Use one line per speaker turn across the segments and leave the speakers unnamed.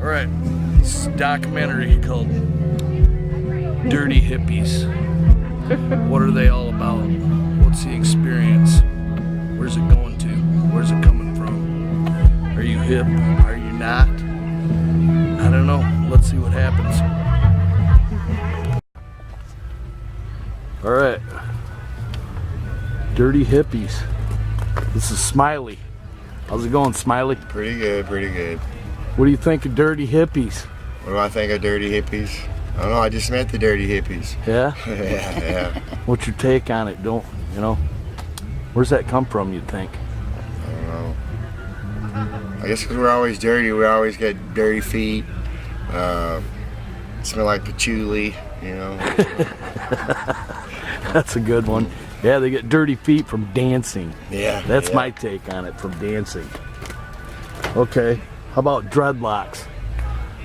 Alright, this is a documentary called Dirty Hippies. What are they all about? What's the experience? Where's it going to? Where's it coming from? Are you hip? Are you not? I don't know. Let's see what happens. Alright. Dirty Hippies. This is Smiley. How's it going, Smiley?
Pretty good, pretty good.
What do you think of Dirty Hippies?
What do I think of Dirty Hippies? I don't know, I just met the Dirty Hippies.
Yeah?
yeah.
What's your take on it? Don't, you know? Where's that come from, you think?
I don't know. I guess because we're always dirty, we always get dirty feet. Smell like patchouli, you know?
That's a good one. Yeah, they get dirty feet from dancing.
Yeah.
That's my take on it, from dancing. Okay, how about dreadlocks?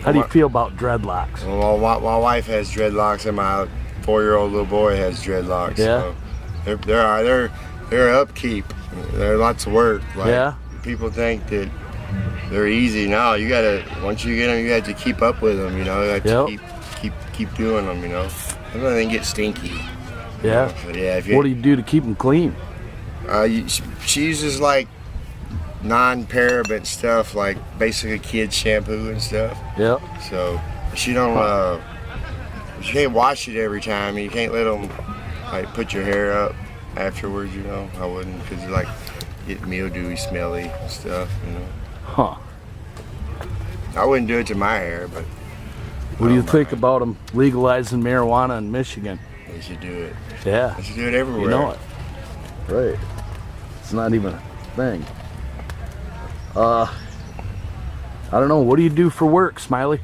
How do you feel about dreadlocks?
Well, my wife has dreadlocks and my 4-year-old little boy has dreadlocks.
Yeah.
So they're upkeep. They're lots of work. Like,
yeah.
People think that they're easy. No, you gotta, once you get them, you have to keep up with them, you know? You have to keep doing them, you know? Sometimes they get stinky.
Yeah?
But yeah,
what do you do to keep them clean?
She uses like non-paraben stuff, like basically kids shampoo and stuff.
Yep.
So she don't, you can't wash it every time. You can't let them like put your hair up afterwards, you know? I wouldn't, because you like get mildewy, smelly and stuff, you know?
Huh.
I wouldn't do it to my hair, but.
What do you think about them legalizing marijuana in Michigan?
They should do it.
Yeah.
They should do it everywhere.
You know it. Right. It's not even a thing. I don't know. What do you do for work, Smiley?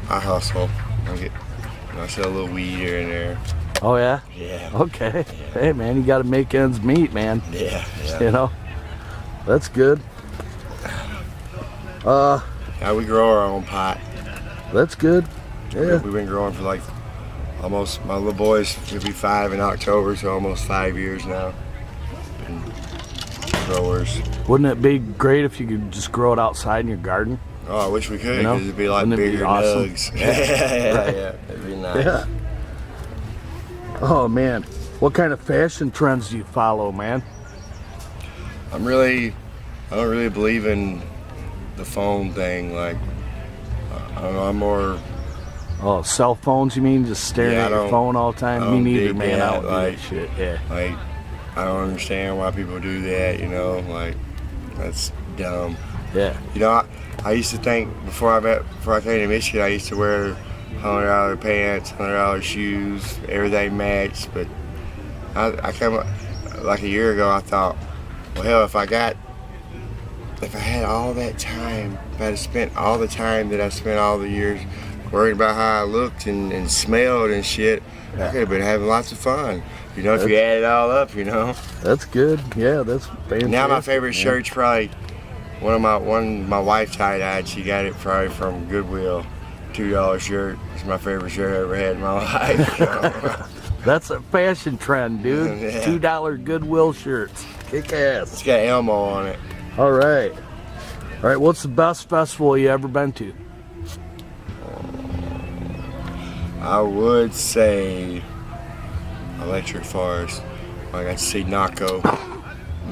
I hustle. I sell a little weed here and there.
Oh yeah?
Yeah.
Okay.
Yeah.
Hey man, you gotta make ends meet, man.
Yeah.
You know? That's good.
Yeah, we grow our own pot.
That's good. Yeah.
We've been growing for like almost, my little boy's will be 5 in October, so almost 5 years now. Been growers.
Wouldn't it be great if you could just grow it outside in your garden?
Oh, I wish we could,
You know?
because it'd be like
Wouldn't it be
bigger
awesome?
nugs. yeah. It'd be nice.
Yeah. Oh man. What kind of fashion trends do you follow, man?
I don't really believe in the phone thing. Like, I don't know, I'm more.
Oh, cell phones, you mean? Just staring at your phone all the time? Me neither, man. I don't do that shit. Yeah.
Like, I don't understand why people do that, you know? Like, that's dumb.
Yeah.
You know, I used to think before I came to Michigan, I used to wear $100 pants, $100 shoes, everything matched. But I came like a year ago. I thought, well, hell, if I had all that time, if I had spent all the time that I spent all the years worrying about how I looked and smelled and shit, I could have been having lots of fun. You know, if you add it all up, you know.
That's good. Yeah, that's fantastic.
Now my favorite shirt's probably one my wife tie-dyed. She got it probably from Goodwill. $2 shirt. It's my favorite shirt I ever had in my life. So.
That's a fashion trend, dude.
Yeah.
$2 Goodwill shirts. Kick ass.
It's got Elmo on it.
All right. All right, what's the best festival you ever been to?
I would say Electric Forest. I got to see Naco,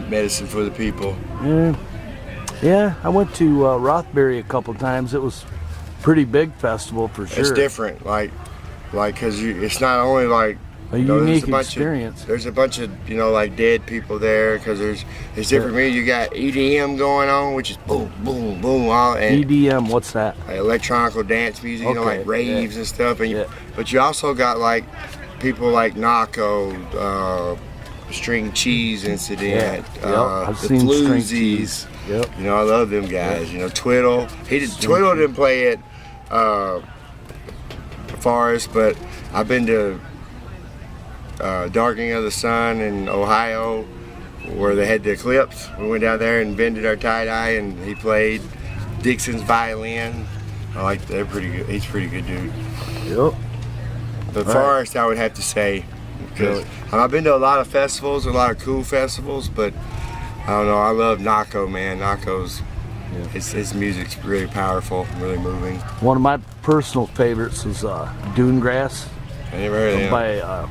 Medicine for the People.
Yeah, I went to Rothbury a couple times. It was a pretty big festival for sure.
It's different, like, cause it's not only like
a unique experience.
There's a bunch of like dead people there, cause it's different. You got EDM going on, which is boom, boom, boom, all. And
EDM, what's that?
Like electronic dance music, like raves and stuff. And but you also got like people like Naco, String Cheese Incident,
I've
the
seen
Floozies.
Yep.
I love them guys. Twiddle. Twiddle didn't play at Forest, but I've been to Darkening of the Sun in Ohio, where they had the Eclipse. We went down there and vended our tie-dye, and he played Dixon's violin. They're pretty good. He's a pretty good dude.
Yep.
But Forest, I would have to say, because I've been to a lot of festivals, a lot of cool festivals, but I don't know. I love Naco, man. Naco's, his music's really powerful, really moving.
One of my personal favorites is Dune Grass.
I never heard of him.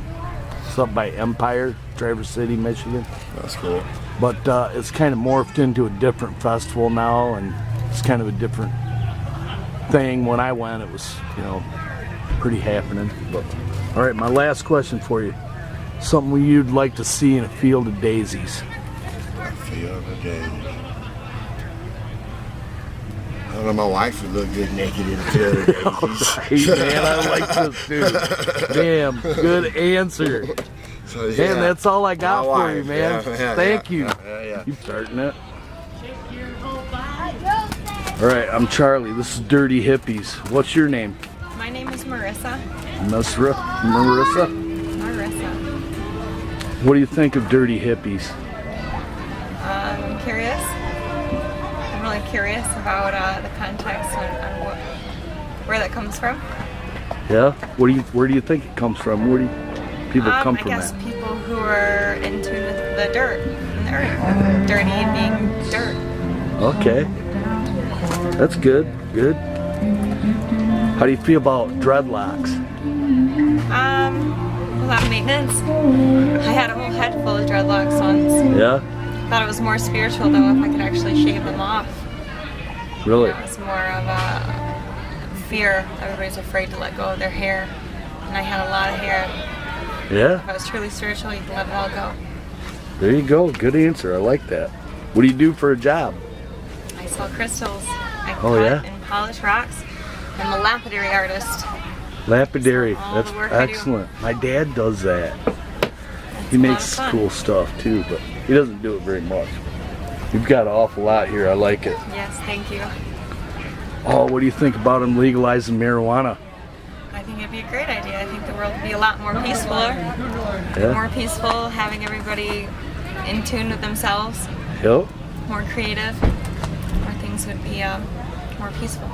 It's up by Empire, Traverse City, Michigan.
That's cool.
But it's kind of morphed into a different festival now, and it's kind of a different thing. When I went, it was, pretty happening. But all right, my last question for you: something you'd like to see in a field of daisies?
A field of daisies. I don't know. My wife would look good naked in a field of daisies.
Right, man, I like this dude. Damn, good answer.
So,
Man, that's all I got
My
for you,
wife,
man. Thank you.
Yeah.
You starting it? All right, I'm Charlie. This is Dirty Hippies. What's your name?
My name is Marissa.
Marissa?
Marissa.
What do you think of Dirty Hippies?
I'm curious. I'm really curious about the context on where that comes from.
Yeah? Where do you think it comes from? Where do people come from?
I guess
that?
people who are in tune with the dirt and the earth. Dirty being dirt.
Okay. That's good. Good. How do you feel about dreadlocks?
A lot of maintenance. I had a whole head full of dreadlocks once.
Yeah?
Thought it was more spiritual though if I could actually shave them off.
Really?
It was more of a fear. Everybody's afraid to let go of their hair. And I had a lot of hair.
Yeah?
If I was truly spiritual, you can let it all go.
There you go. Good answer. I like that. What do you do for a job?
I sell crystals. I
Oh,
cut
yeah?
and polish rocks. I'm a lapidary artist.
Lapidary.
All
That's
the work I do.
excellent. My dad does that.
It's
He
a lot
makes
of fun.
cool stuff too, but he doesn't do it very much. You've got an awful lot here. I like it.
Yes, thank you.
Oh, what do you think about him legalizing marijuana?
I think it'd be a great idea. I think the world would be a lot more peacefuler.
Yeah?
More peaceful, having everybody in tune with themselves,
Yep.
more creative, where things would be more peaceful.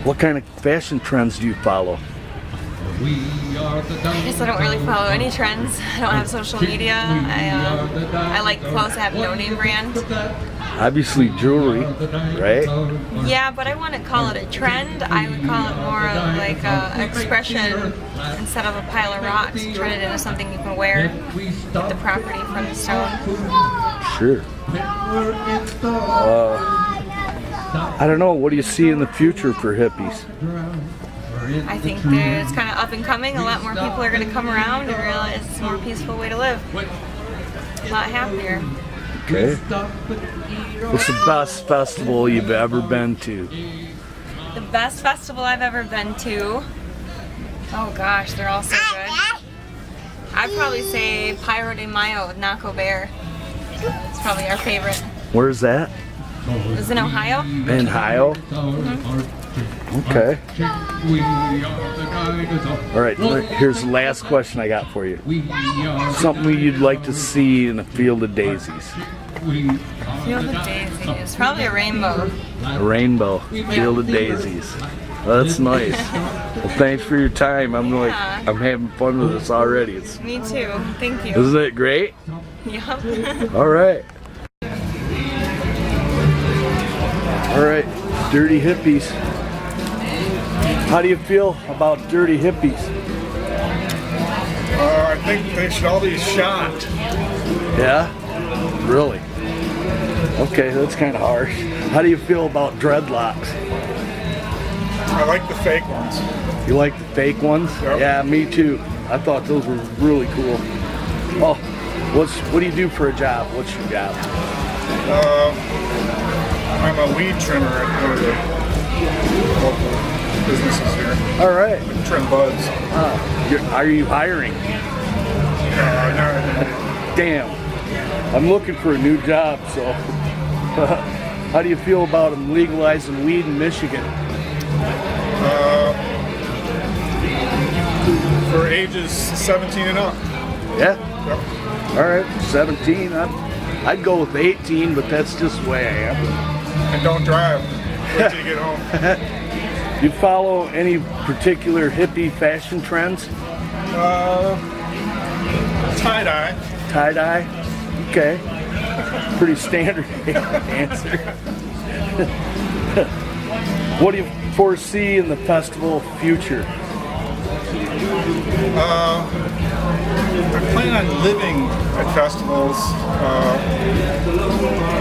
What kind of fashion trends do you follow?
I guess I don't really follow any trends. I don't have social media. I like clothes that have no name brand.
Obviously jewelry, right?
Yeah, but I wouldn't call it a trend. I would call it more of like an expression instead of a pile of rocks. Turn it into something you can wear. Get the property from the stone.
Sure. I don't know. What do you see in the future for hippies?
I think that it's kind of up and coming. A lot more people are going to come around and realize it's a more peaceful way to live. A lot happier.
Okay. What's the best festival you've ever been to?
The best festival I've ever been to. Oh gosh, they're all so good. I'd probably say Pyro de Mayo with Naco Bear. It's probably our favorite.
Where's that?
It was in Ohio.
In Ohio? Okay. All right, here's the last question I got for you. Something you'd like to see in a field of daisies.
Field of Daisies. Probably a rainbow.
A rainbow. Field of daisies. Well, that's nice. Well, thanks for your time. I'm having fun with this already.
Me too. Thank you.
Isn't it great?
Yup.
All right. All right, Dirty Hippies. How do you feel about Dirty Hippies?
I think they should all be shot.
Yeah? Really? Okay, that's kind of harsh. How do you feel about dreadlocks?
I like the fake ones.
You like the fake ones?
Yep.
Yeah, me too. I thought those were really cool. Oh, what do you do for a job? What's your job?
I'm a weed trimmer at one of the local businesses here.
All right.
I trim buds.
Are you hiring? Damn. I'm looking for a new job, so. How do you feel about them legalizing weed in Michigan?
For ages 17 and up.
Yeah?
Yep.
All right, 17. I'd go with 18, but that's just the way I am.
And don't drive. Wait till you get home.
Do you follow any particular hippie fashion trends?
Tie-dye.
Tie-dye? Okay. Pretty standard answer. What do you foresee in the festival future?
I plan on living at festivals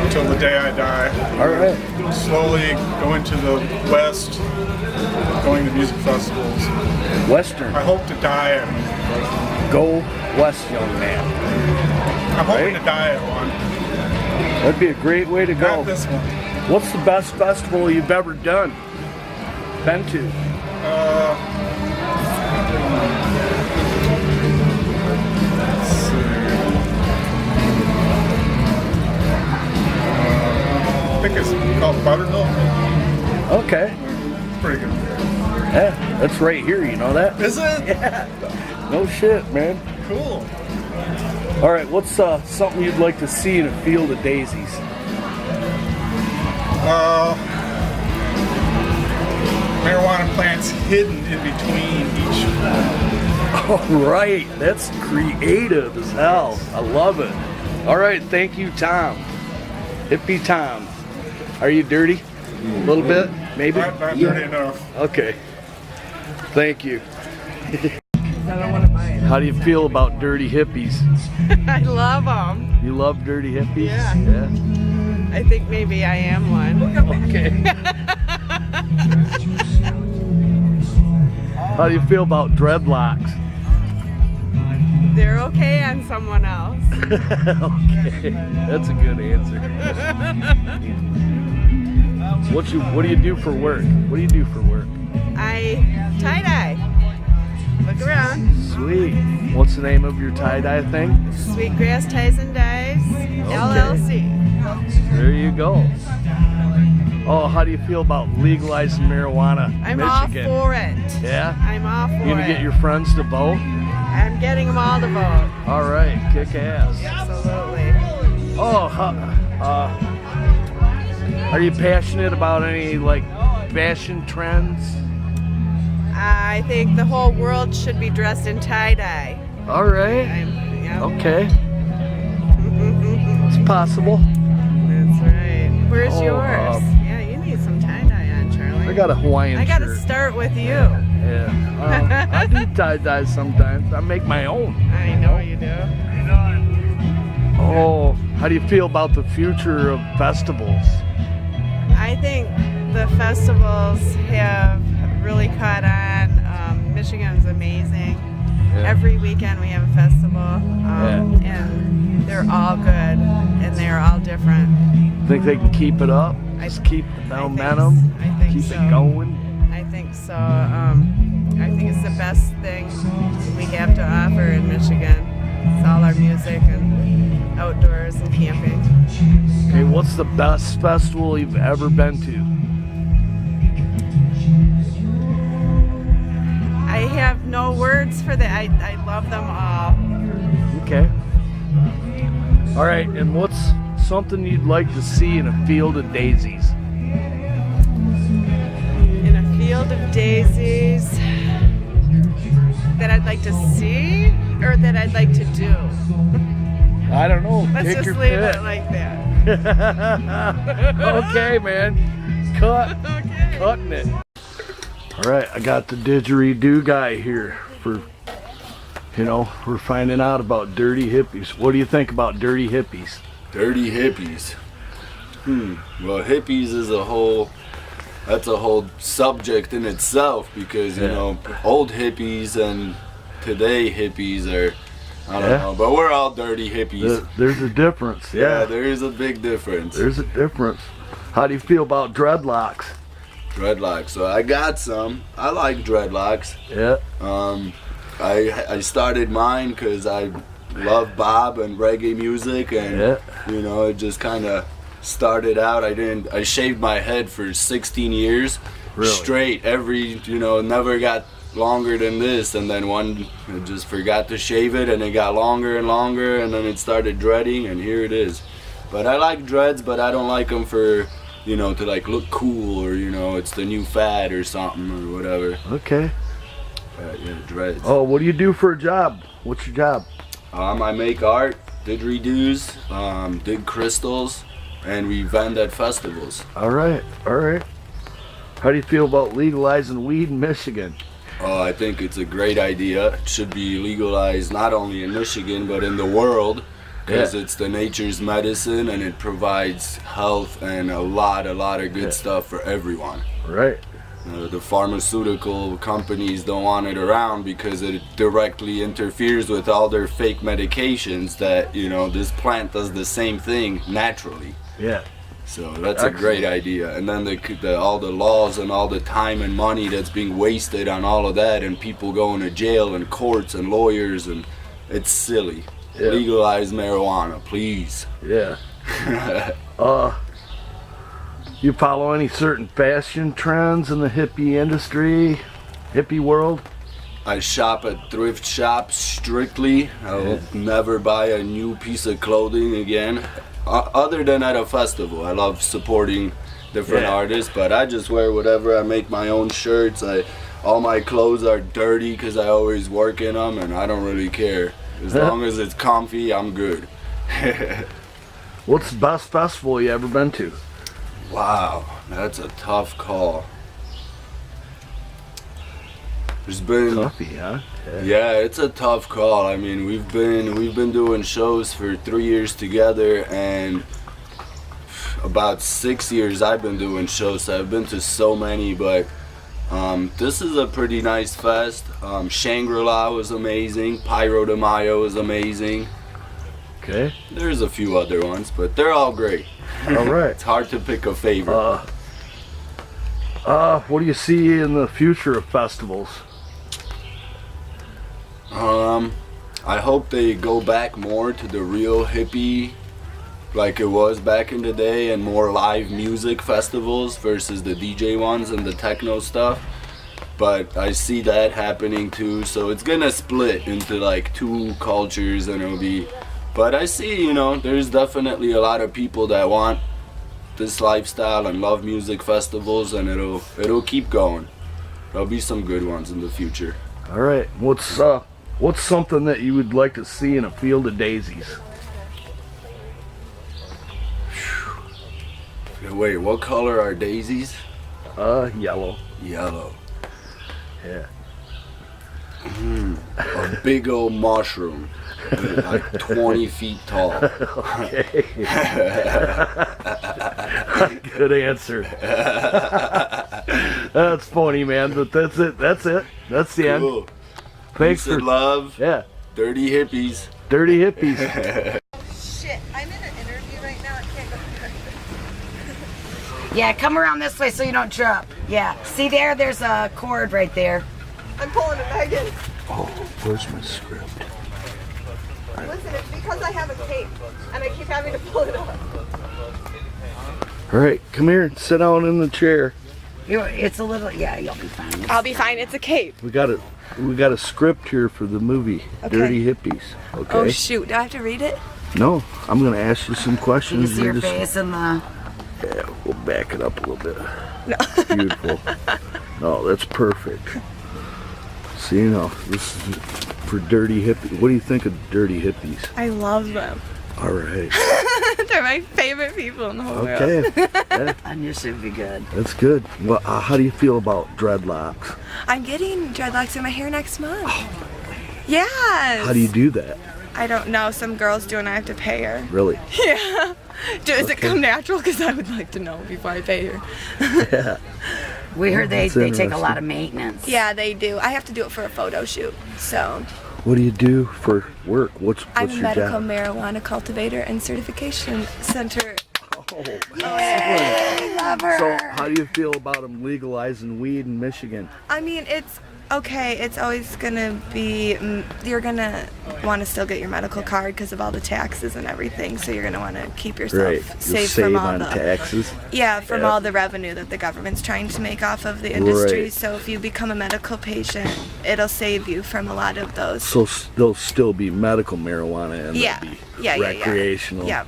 until the day I die.
All right.
Slowly going to the West, going to music festivals.
Western.
I hope to die at them.
Go West, young man.
I'm hoping
Right.
to die at one.
That'd be a great way to go.
Not this one.
What's the best festival you've ever been to?
Let's see. I think it's called Buttermilk.
Okay.
It's pretty good.
Yeah, that's right here, you know that?
Is it?
Yeah. No shit, man.
Cool.
All right, what's something you'd like to see in a field of daisies?
Marijuana plants hidden in between each one.
All right, that's creative as hell. I love it. All right, thank you, Tom. Hippie Tom. Are you dirty? A little bit, maybe?
Not dirty enough.
Okay. Thank you. How do you feel about dirty hippies?
I love them.
You love dirty hippies?
Yeah.
Yeah.
I think maybe I am one.
Okay. How do you feel about dreadlocks?
They're okay on someone else.
Okay, that's a good answer. What do you do for work? What do you do for work?
I tie-dye. Look around.
Sweet. What's the name of your tie-dye thing?
Sweetgrass Ties and Dyes, LLC.
There you go. Oh, how do you feel about legalizing marijuana in
I'm all
Michigan?
for it.
Yeah?
I'm all for
You gonna
it.
get your friends to vote?
I'm getting them all to vote.
All right, kick ass.
Absolutely.
Oh, are you passionate about any like fashion trends?
I think the whole world should be dressed in tie-dye.
All right. Okay. It's possible.
That's right. Where's
Oh,
yours? Yeah, you need some tie-dye on, Charlie.
I got a Hawaiian
I gotta
shirt.
start with you.
Yeah. I do tie-dye sometimes. I make my own.
I know you do.
Oh, how do you feel about the future of festivals?
I think the festivals have really caught on. Michigan's amazing.
Yeah.
Every weekend we have a festival, and they're all good, and they're all different.
Think they can keep it up? Just keep the momentum?
I think
keep
so.
it going?
I think so. I think it's the best thing we have to offer in Michigan. It's all our music and outdoors and camping.
Okay, what's the best festival you've ever been to?
I have no words for that. I love them all.
Okay. All right, and what's something you'd like to see in a field of daisies?
In a field of daisies that I'd like to see or that I'd like to do?
I don't know.
Let's
Take
just
your
leave
pick.
it like that.
Okay, man.
Okay.
Cutting it. All right, I got the didgeridoo guy here for, we're finding out about dirty hippies. What do you think about dirty hippies?
Dirty hippies. Well, hippies is that's a whole subject in itself because, old hippies and today hippies are, I don't know, but we're all dirty hippies.
There's a difference.
Yeah, there is a big difference.
There's a difference. How do you feel about dreadlocks?
Dreadlocks. So I got some. I like dreadlocks.
Yeah.
I started mine because I love Bob and reggae music, and it just kind of started out. I shaved my head for 16 years straight. Never got longer than this, and then I just forgot to shave it, and it got longer and longer, and then it started dreading, and here it is. But I like dreads, but I don't like them for to like look cool, or it's the new fad or something or whatever.
Okay.
Yeah, dreads.
Oh, what do you do for a job? What's your job?
I make art. didgeridoos, dig crystals, and we vend at festivals.
All right. How do you feel about legalizing weed in Michigan?
Oh, I think it's a great idea. It should be legalized not only in Michigan but in the world, because it's the nature's medicine and it provides health and a lot of good stuff for everyone.
Right.
The pharmaceutical companies don't want it around because it directly interferes with all their fake medications that, this plant does the same thing naturally.
Yeah.
So that's a great idea. And then all the laws and all the time and money that's being wasted on all of that, and people going to jail and courts and lawyers, and it's silly.
Yeah.
Legalize marijuana, please.
Yeah. You follow any certain fashion trends in the hippie industry, hippie world?
I shop at thrift shops strictly. I will never buy a new piece of clothing again, other than at a festival. I love supporting different artists, but I just wear whatever. I make my own shirts. All my clothes are dirty because I always work in them, and I don't really care. As long as it's comfy, I'm good.
What's the best festival you ever been to?
Wow, that's a tough call. There's been
Toughy, huh?
Yeah, it's a tough call. I mean, we've been doing shows for 3 years together, and about 6 years I've been doing shows. So I've been to so many, but this is a pretty nice fest. Shangri-La was amazing. Pyro de Mayo was amazing.
Okay.
There's a few other ones, but they're all great.
All right.
It's hard to pick a favorite.
What do you see in the future of festivals?
I hope they go back more to the real hippie, like it was back in the day, and more live music festivals versus the DJ ones and the techno stuff. But I see that happening too, so it's gonna split into like two cultures, and it'll be. But I see, there's definitely a lot of people that want this lifestyle and love music festivals, and it'll keep going. There'll be some good ones in the future.
All right. What's something that you would like to see in a field of daisies?
Wait, what color are daisies?
Yellow.
Yellow.
Yeah.
A big old mushroom, like 20 feet tall.
Okay. Good answer. That's funny, man, but that's it. That's the end.
Cool.
Thanks
Peace
for
and love.
Yeah.
Dirty hippies.
Dirty hippies.
Shit, I'm in an interview right now. I can't go.
Yeah, come around this way so you don't trip. Yeah, see there's a cord right there.
I'm pulling a Megan.
Oh, where's my script?
Listen, it's because I have a cape and I keep having to pull it up.
All right, come here and sit down in the chair.
It's a little, yeah, you'll be fine.
I'll be fine. It's a cape.
We got a script here for the movie,
Okay.
Dirty Hippies. Okay.
Oh shoot! Do I have to read it?
No, I'm gonna ask you some
Can
questions.
you see
You're
your
just-
face in the...
Yeah, we'll back it up a little bit. No. Beautiful. No, that's perfect. See, this is for Dirty Hippies. What do you think of Dirty Hippies?
I love them.
All right.
They're my favorite people in the whole world.
Okay. Yeah,
And you should be good.
that's good. Well, how do you feel about dreadlocks?
I'm getting dreadlocks in my hair next month. Yes.
How do you do that?
I don't know. Some girls do, and I have to pay her.
Really?
Yeah. Does it come natural? Because I would like to know before I pay her.
Yeah.
We heard they
That's
take a lot
interesting.
of maintenance.
Yeah, they do. I have to do it for a photo shoot. So
What do you do for work? What's
I'm a
your
medical
job?
marijuana cultivator and certification center.
Yay, love her.
So, how do you feel about them legalizing weed in Michigan?
I mean, it's okay. It's always gonna be. You're gonna want to still get your medical card because of all the taxes and everything. So you're gonna want to keep yourself
Right. You'll
safe
save
from all
on
the
taxes.
from
Yeah.
all the revenue that the government's trying to make off of the industry.
Right.
So if you become a medical patient, it'll save you from a lot of those.
So there'll still be medical marijuana and
Yeah.
there'll be
Yeah, yeah, yeah.
recreational,
Yep.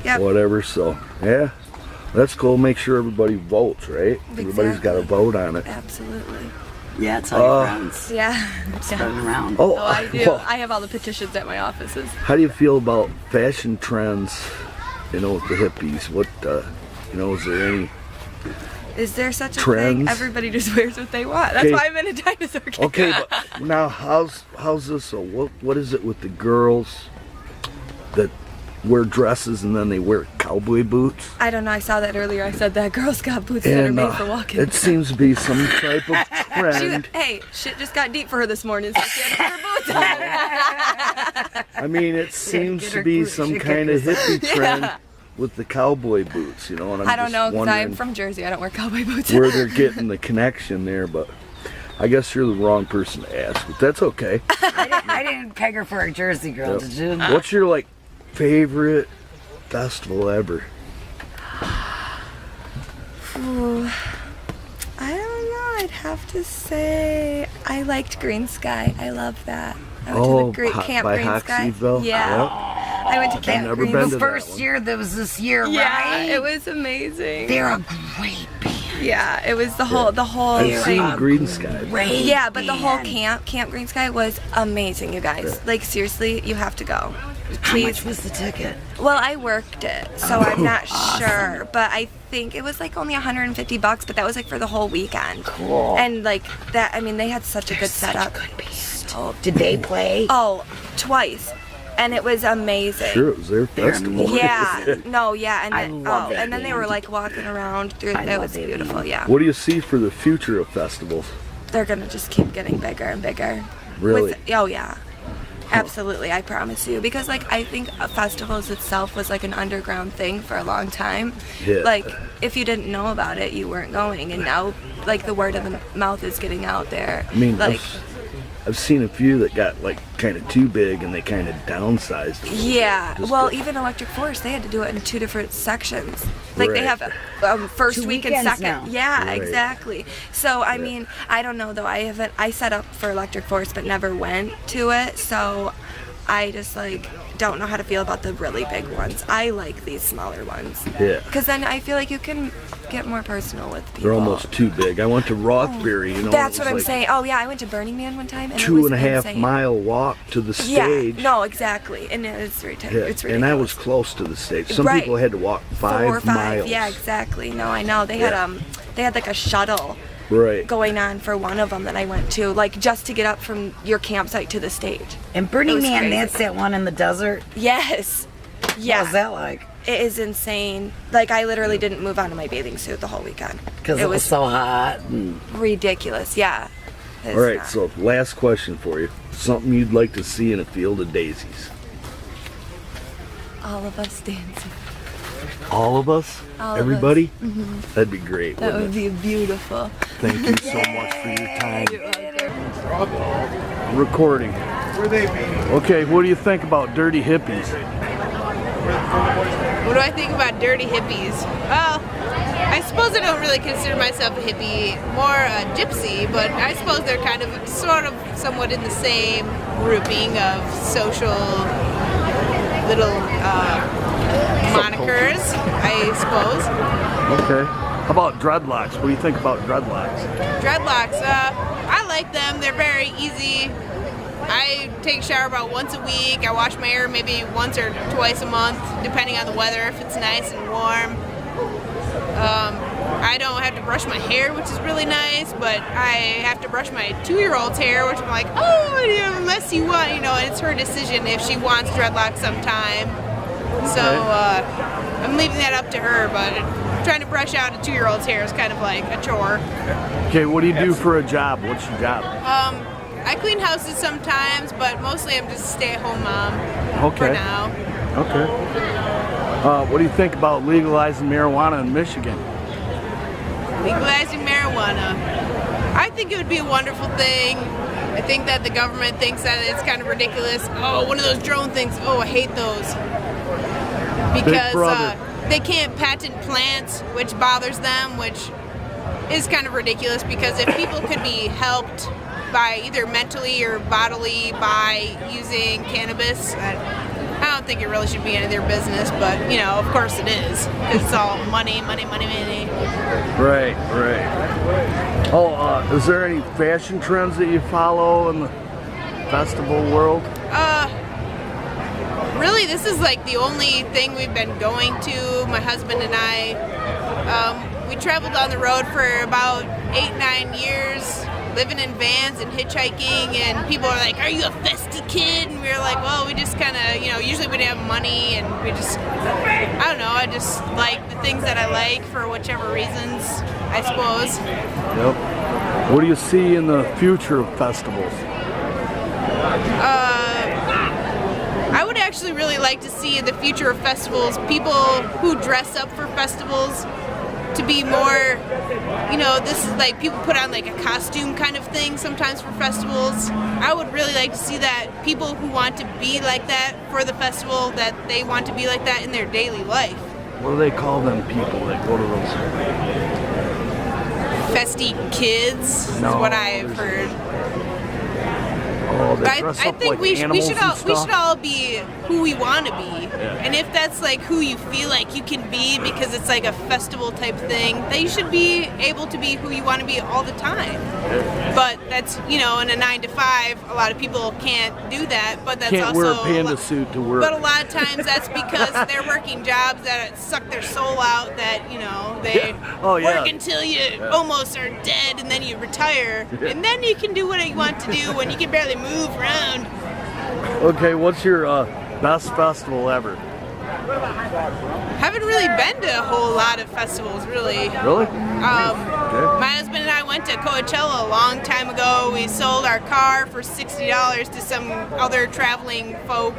Yep.
whatever. So yeah, that's cool. Make sure everybody votes, right? Everybody's got to
Exactly.
vote on it.
Absolutely.
Yeah, tell your friends.
Yeah.
Spread it around.
Oh, I do.
well,
I have all the petitions at my offices.
how do you feel about fashion trends, with the hippies? What, is there any...
Is there such a
Trends?
thing? Everybody just wears what they want. That's
Okay.
why I'm in a dinosaur camp.
Okay, but now how's this? So what is it with the girls that wear dresses and then they wear cowboy boots?
I don't know. I saw that earlier. I said that girls got boots that are
And
made for walking.
it seems to be some type of trend.
Hey, shit just got deep for her this morning, so she had to put her boots on.
I mean, it seems to be some kind of hippie trend with the cowboy boots, and I'm
I don't
just
know, because I'm
wondering
from Jersey. I don't wear cowboy boots.
where they're getting the connection there, but I guess you're the wrong person to ask, but that's okay.
I didn't peg her for a Jersey girl, did you?
What's your favorite festival ever?
Ooh, I don't know. I'd have to say I liked Green Sky. I love that. I went to the great Camp
by
Green Sky.
Hoxeyville?
Yeah. I went to Camp
never
Green
been
Sky.
to
The first year that was this year,
Yeah,
right?
it was amazing.
They're a great band.
Yeah, it was the whole
I've seen
thing.
Green Sky.
Great
Yeah, but the whole
band.
Camp Green Sky was amazing, you guys. Seriously, you have to go.
How
Please.
much was the ticket?
Well, I worked it, so I'm not sure, but I think it was only $150, but that was for the whole weekend.
Cool.
And that, I mean, they had such a good setup.
Such a good band. Did they play?
Oh, twice. And it was amazing.
Sure, it was their festival.
Yeah, no, yeah, and
I
then,
love that
and then they
band.
were walking around through.
I
It
love
was
that
beautiful.
band.
Yeah,
What do you see for the future of festivals?
they're gonna just keep getting bigger and bigger.
Really?
Oh yeah, absolutely. I promise you, because I think festivals itself was an underground thing for a long time.
Yeah.
If you didn't know about it, you weren't going, and now the word of the mouth is getting out there.
I mean, I've seen a few that got kind of too big and they kind of downsized it.
Yeah,
Just
well,
to-
even Electric Forest, they had to do it in 2 different sections.
Right.
They have first
2
week and
weekends
second.
now.
Yeah,
Right.
exactly. So I mean, I don't know though. I set up for Electric Forest, but never went to it. So I just don't know how to feel about the really big ones. I like these smaller ones.
Yeah.
Because then I feel you can get more personal with people.
They're almost too big. I went to Rothbury,
That's
it
what I'm
was
saying. Oh yeah, I went to Burning Man one time, and it
2.5
was insane.
mile walk to the
Yeah,
stage.
no, exactly, and it's
Yeah,
ridiculous.
and I was close to the stage. Some
Right.
people had to walk 5
4 or 5.
miles.
Yeah, exactly. No, I know. They had a shuttle
Right.
going on for one of them that I went to, just to get up from your campsite to the stage.
And
It
Burning
was
Man,
crazy.
that's that one in the desert?
Yes. Yeah.
What was that like?
It is insane. I literally didn't move out of my bathing suit the whole weekend.
Because it was so hot. And
ridiculous. Yeah. It's
All right,
not.
so last question for you. Something you'd like to see in a field of daisies.
All of us dancing.
All of us?
All of
Everybody?
us. Mhm.
That'd be great,
That
wouldn't
would be beautiful.
Thank you so much for your time. Recording.
Where they be?
Okay, what do you think about dirty hippies?
What do I think about dirty hippies? Well, I suppose I don't really consider myself a hippie, more a gypsy, but I suppose they're kind of sort of somewhat in the same grouping of social little monikers, I suppose.
Okay. How about dreadlocks? What do you think about dreadlocks?
Dreadlocks, I like them. They're very easy. I take a shower about once a week. I wash my hair maybe once or twice a month, depending on the weather, if it's nice and warm. I don't have to brush my hair, which is really nice, but I have to brush my 2-year-old's hair, which I'm like, unless you want, and it's her decision if she wants dreadlocks sometime. So I'm leaving that up to her, but trying to brush out a 2-year-old's hair is kind of like a chore.
Okay, what do you do for a job? What's your job?
I clean houses sometimes, but mostly I'm just a stay-at-home mom for
Okay.
now.
Okay. What do you think about legalizing marijuana in Michigan?
Legalizing marijuana. I think it would be a wonderful thing. I think that the government thinks that it's kind of ridiculous. Oh, one of those drone things. Oh, I hate those. Because
brother.
they can't patent plants, which bothers them, which is kind of ridiculous because if people could be helped by either mentally or bodily by using cannabis, I don't don't think it really should be any of their business, but you know, of course it is. It's all money, money, money, money.
Right, right. Oh, is there any fashion trends that you follow in the festival world?
Really, this is like the only thing we've been going to, my husband and I. We traveled on the road for about 8-9 years, living in vans and hitchhiking, and people are like, are you a festy kid? And we were like, well, we just kind of, you know, usually we didn't have money, and we just, I don't know, I just like the things that I like for whichever reasons, I suppose.
Yep. What do you see in the future of festivals?
I would actually really like to see in the future of festivals people who dress up for festivals to be more, you know, this is like people put on like a costume kind of thing sometimes for festivals. I would really like to see that people who want to be like that for the festival, that they want to be like that in their daily life.
What do they call them people that go to those?
Festy kids is what I've heard.
Oh, they
But
dress
I
up
think
like
we should
animals and stuff?
all be who we want to be, and if that's like who you feel like you can be because it's like a festival type thing, then you should be able to be who you want to be all the time. But that's, you know, in a 9-to-5, a lot of people can't do that. But that's
Can't
also
wear a panda suit to work.
But a lot of times that's because they're working jobs that suck their soul out. That, you know, they work until you almost are dead, and then you retire, and then you can do what you want to do when you can barely move around.
Okay, what's your best festival ever?
Haven't really been to a whole lot of festivals, really.
Really?
My husband and I went to Coachella a long time ago. We sold our car for $60 to some other traveling folk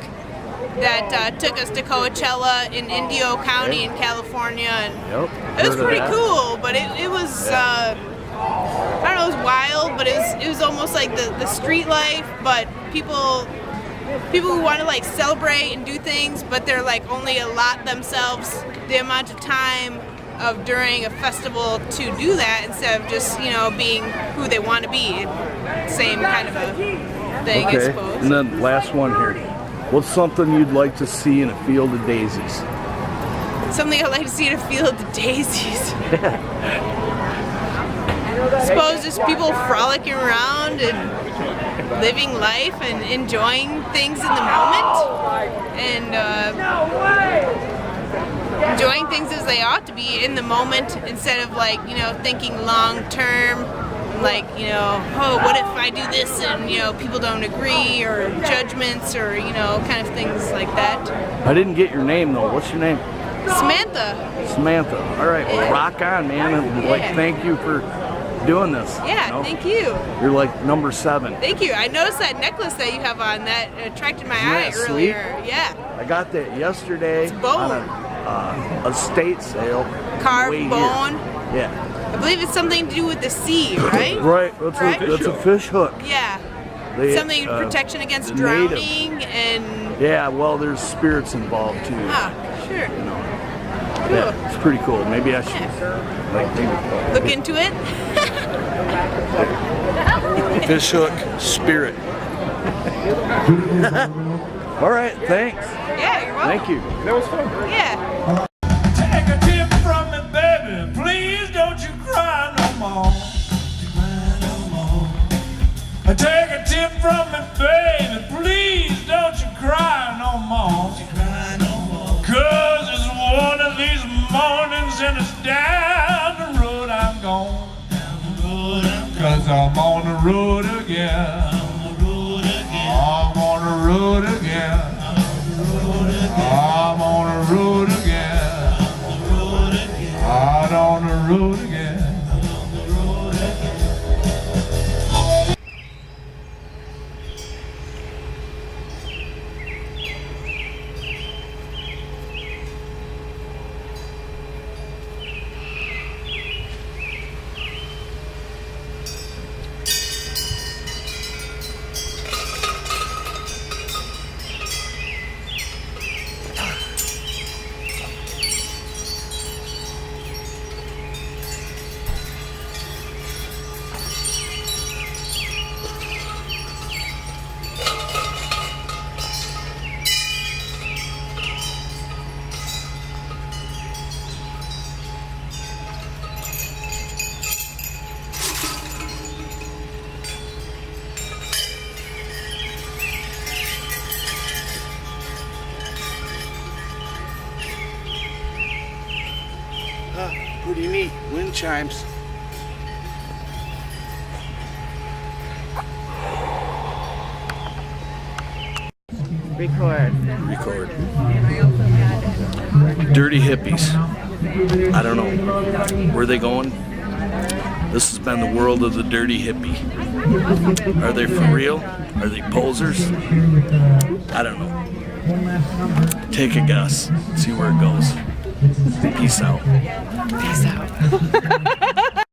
that took us to Coachella in Indio County in California, and it was pretty cool. But it was I don't know, it was wild, but it was almost like the street life. But people who want to like celebrate and do things, but they're like only allot themselves the amount of time of during a festival to do that, instead of just, you know, being who they want to be. Same kind of a thing, I suppose.
And then last one here. What's something you'd like to see in a field of daisies?
Something I'd like to see in a field of daisies. I suppose just people frolicking around and living life and enjoying things in the moment, and enjoying things as they ought to be in the moment, instead of like, you know, thinking long term, like, you know, oh, what if I do this and, you know, people don't agree, or judgments, or, you know, kind of things like that.
I didn't get your name though. What's your name?
Samantha.
Samantha. All right, well, rock on, man. And like, thank you for doing this.
Yeah,
you know?
thank you.
You're like number 7.
Thank you. I noticed that necklace that you have on that attracted my eye
Sweet?
earlier. Yeah.
I got that yesterday.
It's bone.
On a estate sale.
Carved
way
bone.
Here. Yeah.
I believe it's something to do with the sea, right?
Right. That's a fish hook.
Yeah. Something protection against drowning and.
Yeah. Well, there's spirits involved too.
Ah, sure.
You know.
Cool.
Yeah, it's pretty cool. Maybe I should
look into it.
Fish hook spirit.
All right, thanks.
Yeah, you're welcome.
Thank you.
That was fun.
Yeah.
Take a tip from me, baby. Please don't you cry no more. Take a tip from me, baby. Please don't you cry no more. 'Cause it's one of these mornings and it's down the road I'm going. 'Cause I'm on the road again. I'm on the road again. I'm on the road again. Out on the road again.
Pretty neat. Wind chimes.
Record.
Record. Dirty hippies. I don't know. Where are they going? This has been the world of the dirty hippie. Are they for real? Are they posers? I don't know. Take a guess. See where it goes. Peace out.
Peace out.